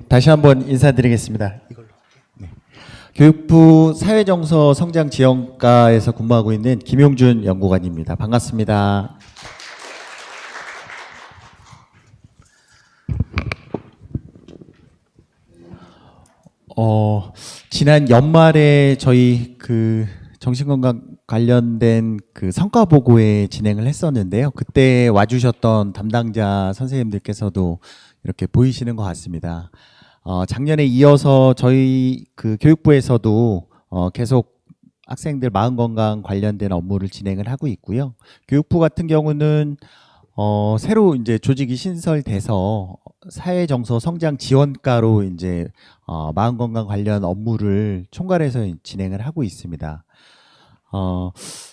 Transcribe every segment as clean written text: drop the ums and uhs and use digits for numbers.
다시 한번 인사드리겠습니다. 네. 교육부 사회정서 성장지원과에서 근무하고 있는 김용준 연구관입니다. 반갑습니다. 지난 연말에 저희 정신건강 관련된 성과 보고회 진행을 했었는데요. 그때 와주셨던 담당자 선생님들께서도 이렇게 보이시는 것 같습니다. 작년에 이어서 저희 교육부에서도 계속 학생들 마음건강 관련된 업무를 진행을 하고 있고요. 교육부 같은 경우는 새로 이제 조직이 신설돼서 사회정서 성장 지원과로 이제 마음건강 관련 업무를 총괄해서 진행을 하고 있습니다.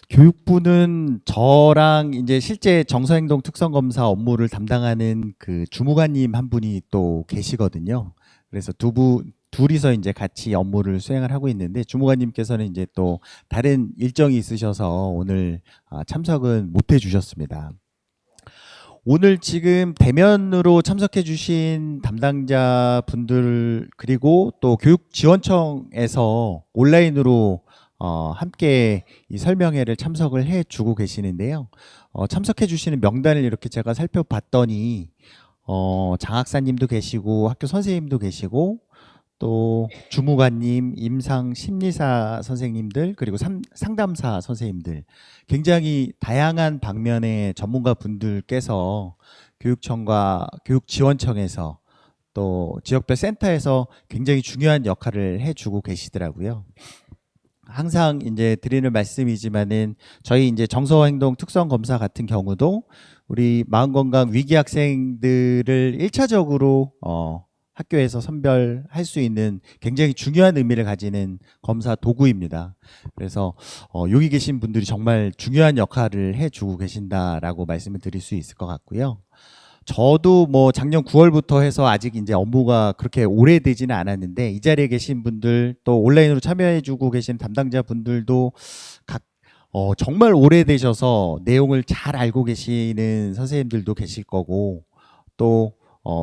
교육부는 저랑 이제 실제 정서행동 특성검사 업무를 담당하는 주무관님 한 분이 또 계시거든요. 그래서 둘이서 이제 같이 업무를 수행을 하고 있는데, 주무관님께서는 이제 또 다른 일정이 있으셔서 오늘 참석은 못 해주셨습니다. 오늘 지금 대면으로 참석해 주신 담당자 분들, 그리고 또 교육지원청에서 온라인으로 함께 이 설명회를 참석을 해 주고 계시는데요. 참석해 주시는 명단을 이렇게 제가 살펴봤더니 장학사님도 계시고 학교 선생님도 계시고 또 주무관님, 임상 심리사 선생님들, 그리고 상담사 선생님들, 굉장히 다양한 방면의 전문가 분들께서 교육청과 교육지원청에서 또 지역별 센터에서 굉장히 중요한 역할을 해주고 계시더라고요. 항상 이제 드리는 말씀이지만은 저희 이제 정서행동 특성 검사 같은 경우도 우리 마음건강 위기 학생들을 1차적으로 학교에서 선별할 수 있는 굉장히 중요한 의미를 가지는 검사 도구입니다. 그래서 여기 계신 분들이 정말 중요한 역할을 해주고 계신다라고 말씀을 드릴 수 있을 것 같고요. 저도 뭐 작년 9월부터 해서 아직 이제 업무가 그렇게 오래되지는 않았는데, 이 자리에 계신 분들 또 온라인으로 참여해주고 계신 담당자 분들도 정말 오래되셔서 내용을 잘 알고 계시는 선생님들도 계실 거고, 또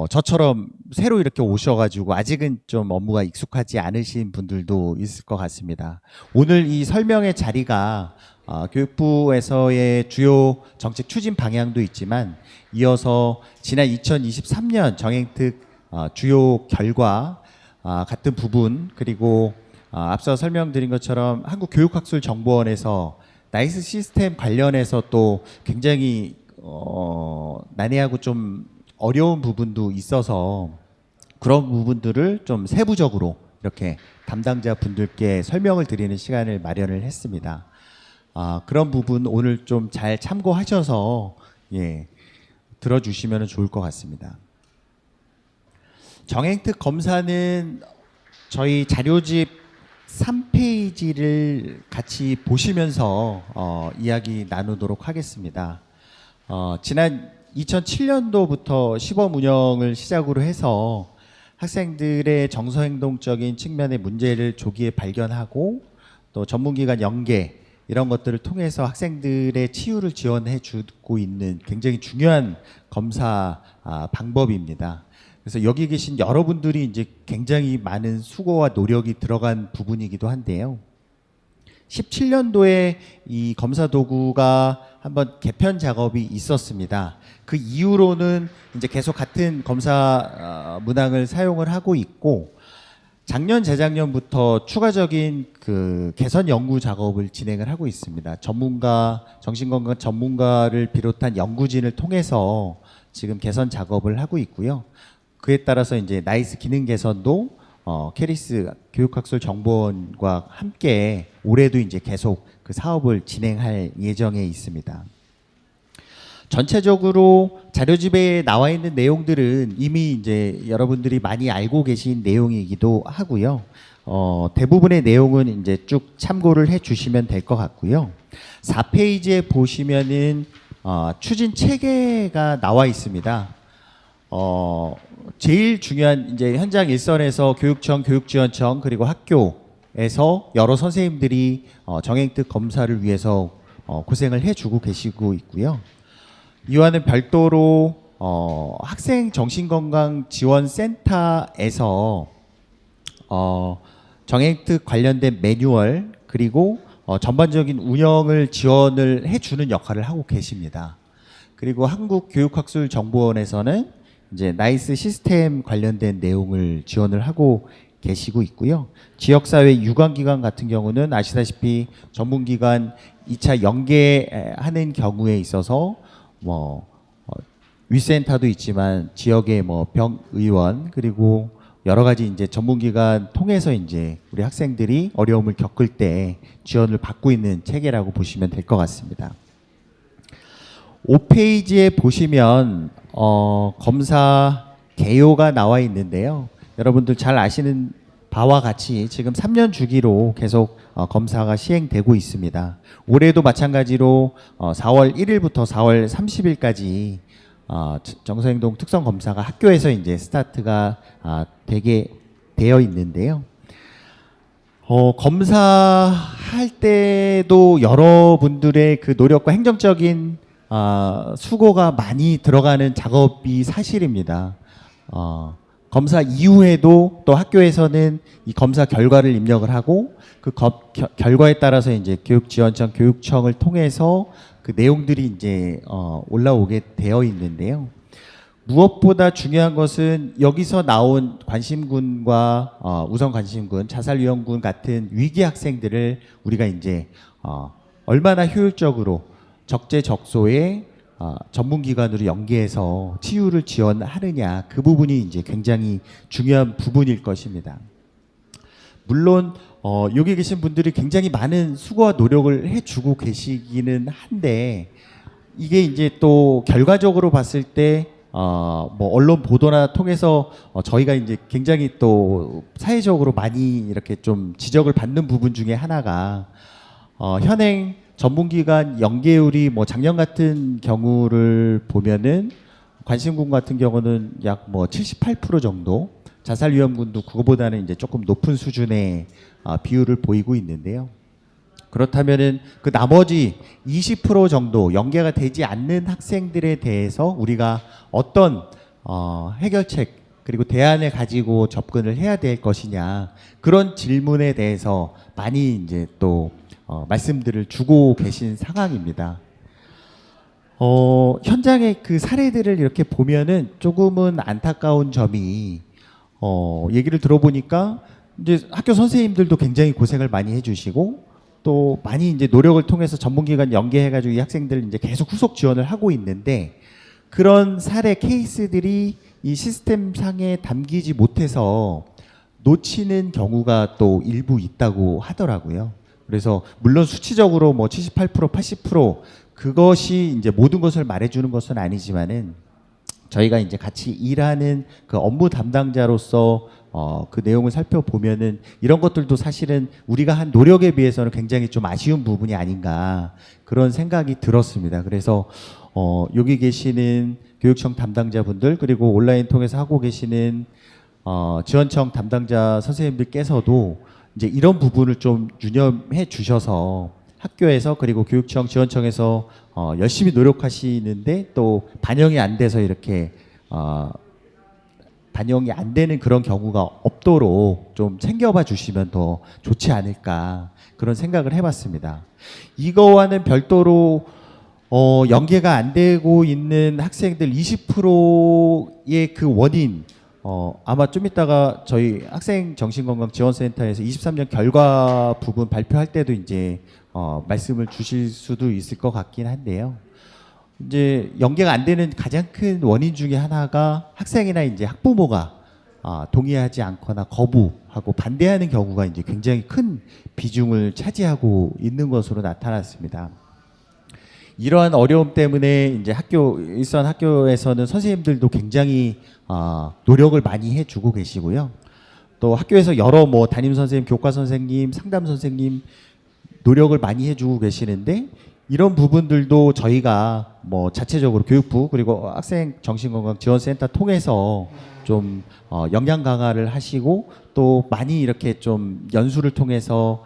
저처럼 새로 이렇게 오셔가지고 아직은 좀 업무가 익숙하지 않으신 분들도 있을 것 같습니다. 오늘 이 설명의 자리가 교육부에서의 주요 정책 추진 방향도 있지만, 이어서 지난 2023년 정행특 주요 결과 같은 부분, 그리고 앞서 설명드린 것처럼 한국교육학술정보원에서 나이스 시스템 관련해서 또 굉장히 난해하고 좀 어려운 부분도 있어서 그런 부분들을 좀 세부적으로 이렇게 담당자 분들께 설명을 드리는 시간을 마련을 했습니다. 그런 부분 오늘 좀 잘 참고하셔서 들어주시면 좋을 것 같습니다. 정행특 검사는 저희 자료집 3페이지를 같이 보시면서 이야기 나누도록 하겠습니다. 지난 2007년도부터 시범 운영을 시작으로 해서 학생들의 정서행동적인 측면의 문제를 조기에 발견하고 또 전문기관 연계 이런 것들을 통해서 학생들의 치유를 지원해 주고 있는 굉장히 중요한 검사 방법입니다. 그래서 여기 계신 여러분들이 이제 굉장히 많은 수고와 노력이 들어간 부분이기도 한데요. 17년도에 이 검사 도구가 한번 개편 작업이 있었습니다. 그 이후로는 이제 계속 같은 검사 문항을 사용을 하고 있고, 작년 재작년부터 추가적인 개선 연구 작업을 진행을 하고 있습니다. 정신건강 전문가를 비롯한 연구진을 통해서 지금 개선 작업을 하고 있고요. 그에 따라서 이제 나이스 기능 개선도 캐리스 교육학술정보원과 함께 올해도 이제 계속 그 사업을 진행할 예정에 있습니다. 전체적으로 자료집에 나와 있는 내용들은 이미 이제 여러분들이 많이 알고 계신 내용이기도 하고요. 대부분의 내용은 이제 쭉 참고를 해 주시면 될 것 같고요. 4페이지에 보시면은 추진 체계가 나와 있습니다. 제일 중요한 이제 현장 일선에서 교육청, 교육지원청, 그리고 학교에서 여러 선생님들이 정행특 검사를 위해서 고생을 해주고 계시고 있고요. 이와는 별도로 학생 정신건강지원센터에서 정행특 관련된 매뉴얼 그리고 전반적인 운영을 지원을 해주는 역할을 하고 계십니다. 그리고 한국교육학술정보원에서는 이제 나이스 시스템 관련된 내용을 지원을 하고 계시고 있고요. 지역사회 유관기관 같은 경우는 아시다시피 전문기관 2차 연계하는 경우에 있어서 위센터도 있지만 지역의 병의원 그리고 여러 가지 이제 전문기관 통해서 이제 우리 학생들이 어려움을 겪을 때 지원을 받고 있는 체계라고 보시면 될 것 같습니다. 5페이지에 보시면 검사 개요가 나와 있는데요. 여러분들 잘 아시는 바와 같이 지금 3년 주기로 계속 검사가 시행되고 있습니다. 올해도 마찬가지로 4월 1일부터 4월 30일까지 정서행동 특성 검사가 학교에서 이제 스타트가 되게 되어 있는데요. 검사할 때도 여러분들의 그 노력과 행정적인 수고가 많이 들어가는 작업이 사실입니다. 검사 이후에도 또 학교에서는 이 검사 결과를 입력을 하고 그 결과에 따라서 이제 교육지원청, 교육청을 통해서 그 내용들이 이제 올라오게 되어 있는데요. 무엇보다 중요한 것은 여기서 나온 관심군과 우선 관심군, 자살위험군 같은 위기 학생들을 우리가 이제 얼마나 효율적으로 적재적소에 전문기관으로 연계해서 치유를 지원하느냐, 그 부분이 이제 굉장히 중요한 부분일 것입니다. 물론 여기 계신 분들이 굉장히 많은 수고와 노력을 해주고 계시기는 한데 이게 이제 또 결과적으로 봤을 때 언론 보도나 통해서 저희가 이제 굉장히 또 사회적으로 많이 이렇게 좀 지적을 받는 부분 중에 하나가 현행 전문기관 연계율이 작년 같은 경우를 보면은 관심군 같은 경우는 약 78% 정도, 자살위험군도 그거보다는 이제 조금 높은 수준의 비율을 보이고 있는데요. 그렇다면은 그 나머지 20% 정도 연계가 되지 않는 학생들에 대해서 우리가 어떤 해결책 그리고 대안을 가지고 접근을 해야 될 것이냐, 그런 질문에 대해서 많이 이제 또 말씀들을 주고 계신 상황입니다. 현장의 그 사례들을 이렇게 보면은 조금은 안타까운 점이 얘기를 들어보니까 이제 학교 선생님들도 굉장히 고생을 많이 해주시고 또 많이 이제 노력을 통해서 전문기관 연계해가지고 이 학생들 이제 계속 후속 지원을 하고 있는데 그런 사례 케이스들이 이 시스템 상에 담기지 못해서 놓치는 경우가 또 일부 있다고 하더라고요. 그래서 물론 수치적으로 78%, 80% 그것이 이제 모든 것을 말해주는 것은 아니지만은 저희가 이제 같이 일하는 그 업무 담당자로서 그 내용을 살펴보면은 이런 것들도 사실은 우리가 한 노력에 비해서는 굉장히 좀 아쉬운 부분이 아닌가 그런 생각이 들었습니다. 그래서 여기 계시는 교육청 담당자분들 그리고 온라인 통해서 하고 계시는 지원청 담당자 선생님들께서도 이제 이런 부분을 좀 유념해 주셔서 학교에서 그리고 교육청, 지원청에서 열심히 노력하시는데 또 반영이 안 돼서 이렇게 반영이 안 되는 그런 경우가 없도록 좀 챙겨봐 주시면 더 좋지 않을까 그런 생각을 해봤습니다. 이거와는 별도로 연계가 안 되고 있는 학생들 20%의 그 원인 아마 좀 이따가 저희 학생정신건강지원센터에서 23년 결과 부분 발표할 때도 이제 말씀을 주실 수도 있을 것 같긴 한데요. 이제 연계가 안 되는 가장 큰 원인 중에 하나가 학생이나 이제 학부모가 동의하지 않거나 거부하고 반대하는 경우가 이제 굉장히 큰 비중을 차지하고 있는 것으로 나타났습니다. 이러한 어려움 때문에 이제 일선 학교에서는 선생님들도 굉장히 노력을 많이 해주고 계시고요. 또 학교에서 여러 담임 선생님, 교과 선생님, 상담 선생님 노력을 많이 해주고 계시는데 이런 부분들도 저희가 자체적으로 교육부 그리고 학생정신건강지원센터 통해서 좀 역량 강화를 하시고 또 많이 이렇게 좀 연수를 통해서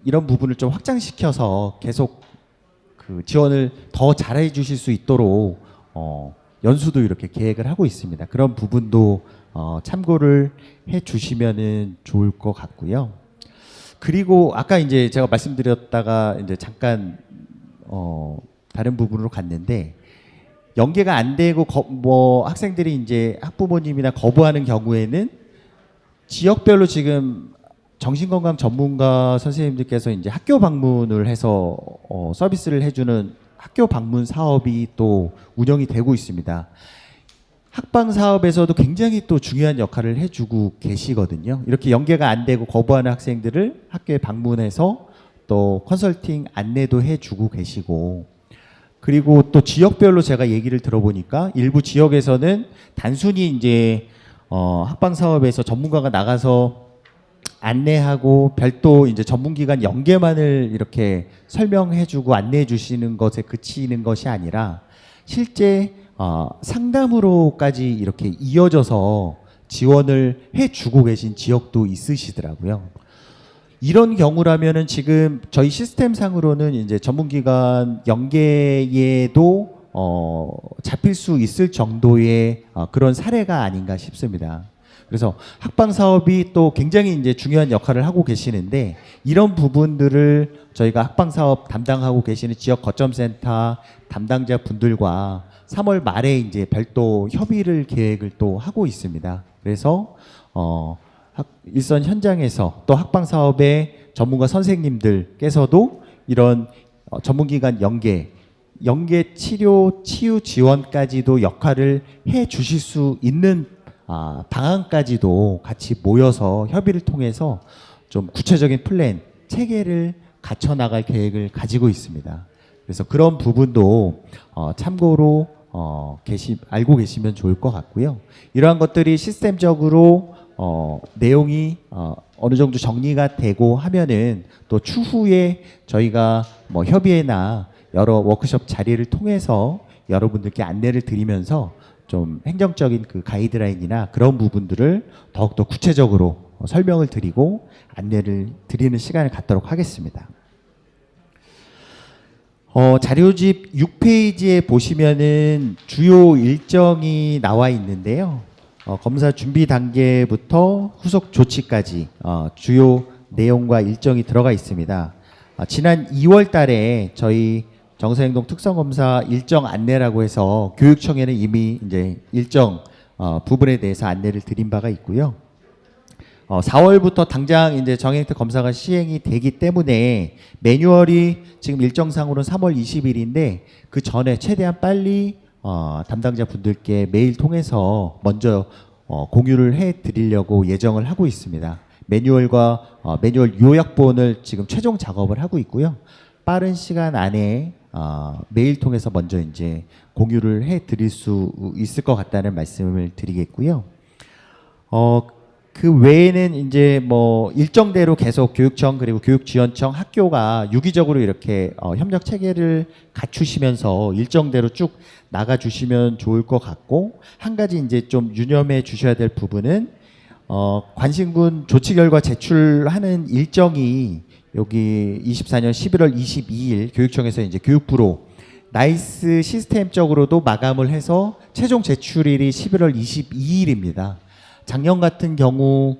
이런 부분을 좀 확장시켜서 계속 그 지원을 더 잘해 주실 수 있도록 연수도 이렇게 계획을 하고 있습니다. 그런 부분도 참고를 해 주시면은 좋을 것 같고요. 그리고 아까 이제 제가 말씀드렸다가 이제 잠깐 다른 부분으로 갔는데 연계가 안 되고 뭐 학생들이 이제 학부모님이나 거부하는 경우에는 지역별로 지금 정신건강 전문가 선생님들께서 이제 학교 방문을 해서 서비스를 해주는 학교 방문 사업이 또 운영이 되고 있습니다. 학방 사업에서도 굉장히 또 중요한 역할을 해주고 계시거든요. 이렇게 연계가 안 되고 거부하는 학생들을 학교에 방문해서 또 컨설팅 안내도 해주고 계시고, 그리고 또 지역별로 제가 얘기를 들어보니까 일부 지역에서는 단순히 이제 학방 사업에서 전문가가 나가서 안내하고 별도 이제 전문기관 연계만을 이렇게 설명해주고 안내해 주시는 것에 그치는 것이 아니라 실제 상담으로까지 이렇게 이어져서 지원을 해주고 계신 지역도 있으시더라고요. 이런 경우라면은 지금 저희 시스템상으로는 이제 전문기관 연계에도 잡힐 수 있을 정도의 그런 사례가 아닌가 싶습니다. 그래서 학방 사업이 또 굉장히 이제 중요한 역할을 하고 계시는데 이런 부분들을 저희가 학방 사업 담당하고 계시는 지역 거점센터 담당자 분들과 3월 말에 이제 별도 협의를 계획을 또 하고 있습니다. 그래서 일선 현장에서 또 학방 사업의 전문가 선생님들께서도 이런 전문기관 연계 치료 치유 지원까지도 역할을 해 주실 수 있는 방안까지도 같이 모여서 협의를 통해서 좀 구체적인 플랜, 체계를 갖춰 나갈 계획을 가지고 있습니다. 그래서 그런 부분도 참고로 알고 계시면 좋을 것 같고요. 이러한 것들이 시스템적으로 내용이 어느 정도 정리가 되고 하면은 또 추후에 저희가 뭐 협의회나 여러 워크숍 자리를 통해서 여러분들께 안내를 드리면서 좀 행정적인 그 가이드라인이나 그런 부분들을 더욱더 구체적으로 설명을 드리고 안내를 드리는 시간을 갖도록 하겠습니다. 자료집 6페이지에 보시면은 주요 일정이 나와 있는데요. 검사 준비 단계부터 후속 조치까지 주요 내용과 일정이 들어가 있습니다. 지난 2월 달에 저희 정서행동 특성검사 일정 안내라고 해서 교육청에는 이미 이제 일정 부분에 대해서 안내를 드린 바가 있고요. 4월부터 당장 이제 정형태 검사가 시행이 되기 때문에 매뉴얼이 지금 일정상으로는 3월 20일인데 그 전에 최대한 빨리 담당자 분들께 메일 통해서 먼저 공유를 해 드리려고 예정을 하고 있습니다. 매뉴얼과 매뉴얼 요약본을 지금 최종 작업을 하고 있고요. 빠른 시간 안에 메일 통해서 먼저 이제 공유를 해 드릴 수 있을 것 같다는 말씀을 드리겠고요. 그 외에는 이제 뭐 일정대로 계속 교육청 그리고 교육지원청 학교가 유기적으로 이렇게 협력 체계를 갖추시면서 일정대로 쭉 나가 주시면 좋을 것 같고, 한 가지 이제 좀 유념해 주셔야 될 부분은 관심군 조치 결과 제출하는 일정이 여기 24년 11월 22일 교육청에서 이제 교육부로 나이스 시스템적으로도 마감을 해서 최종 제출일이 11월 22일입니다. 작년 같은 경우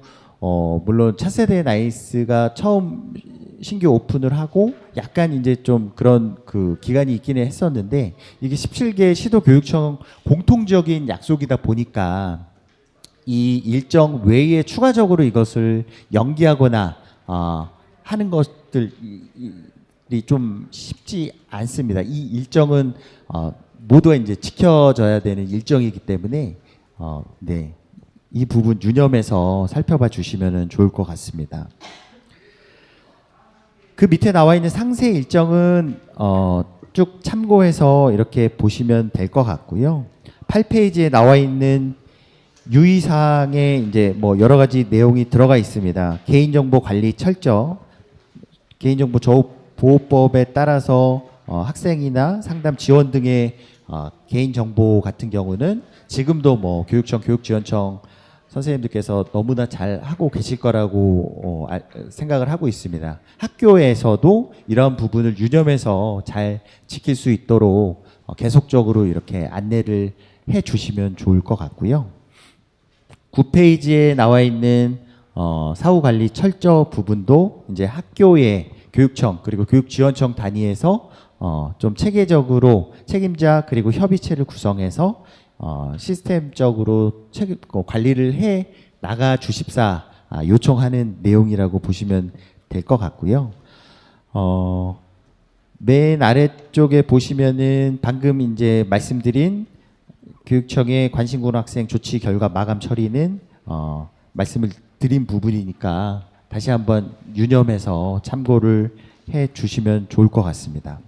물론 차세대 나이스가 처음 신규 오픈을 하고 약간 이제 좀 그런 그 기간이 있기는 했었는데 이게 17개 시도 교육청 공통적인 약속이다 보니까 이 일정 외에 추가적으로 이것을 연기하거나 하는 것들이 좀 쉽지 않습니다. 이 일정은 모두가 이제 지켜져야 되는 일정이기 때문에 네. 이 부분 유념해서 살펴봐 주시면 좋을 것 같습니다. 그 밑에 나와 있는 상세 일정은 쭉 참고해서 이렇게 보시면 될 것 같고요. 8페이지에 나와 있는 유의사항에 이제 뭐 여러 가지 내용이 들어가 있습니다. 개인정보 관리 철저, 개인정보 보호법에 따라서 학생이나 상담 지원 등의 개인정보 같은 경우는 지금도 뭐 교육청, 교육지원청 선생님들께서 너무나 잘 하고 계실 거라고 생각을 하고 있습니다. 학교에서도 이러한 부분을 유념해서 잘 지킬 수 있도록 계속적으로 이렇게 안내를 해 주시면 좋을 것 같고요. 9페이지에 나와 있는 사후관리 철저 부분도 이제 학교의 교육청 그리고 교육지원청 단위에서 좀 체계적으로 책임자 그리고 협의체를 구성해서 시스템적으로 관리를 해 나가 주십사 요청하는 내용이라고 보시면 될 것 같고요. 맨 아래쪽에 보시면은 방금 이제 말씀드린 교육청의 관심군 학생 조치 결과 마감 처리는 말씀을 드린 부분이니까 다시 한번 유념해서 참고를 해 주시면 좋을 것 같습니다.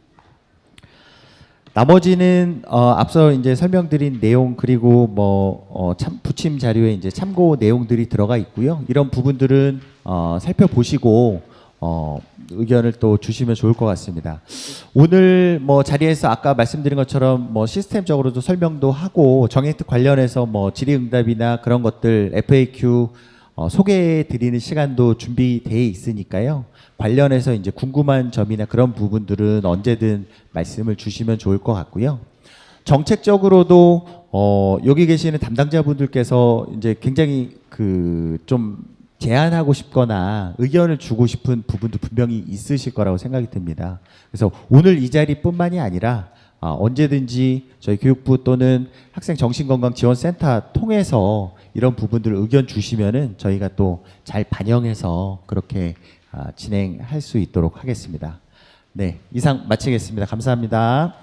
나머지는 앞서 이제 설명드린 내용 그리고 부침 자료에 이제 참고 내용들이 들어가 있고요. 이런 부분들은 살펴보시고 의견을 또 주시면 좋을 것 같습니다. 오늘 자리에서 아까 말씀드린 것처럼 시스템적으로도 설명도 하고 정액특 관련해서 질의응답이나 그런 것들 FAQ 소개해 드리는 시간도 준비되어 있으니까요. 관련해서 이제 궁금한 점이나 그런 부분들은 언제든 말씀을 주시면 좋을 것 같고요. 정책적으로도 여기 계시는 담당자분들께서 이제 굉장히 좀 제안하고 싶거나 의견을 주고 싶은 부분도 분명히 있으실 거라고 생각이 듭니다. 그래서 오늘 이 자리뿐만이 아니라 언제든지 저희 교육부 또는 학생정신건강지원센터 통해서 이런 부분들 의견 주시면은 저희가 또 잘 반영해서 그렇게 진행할 수 있도록 하겠습니다. 네, 이상 마치겠습니다. 감사합니다.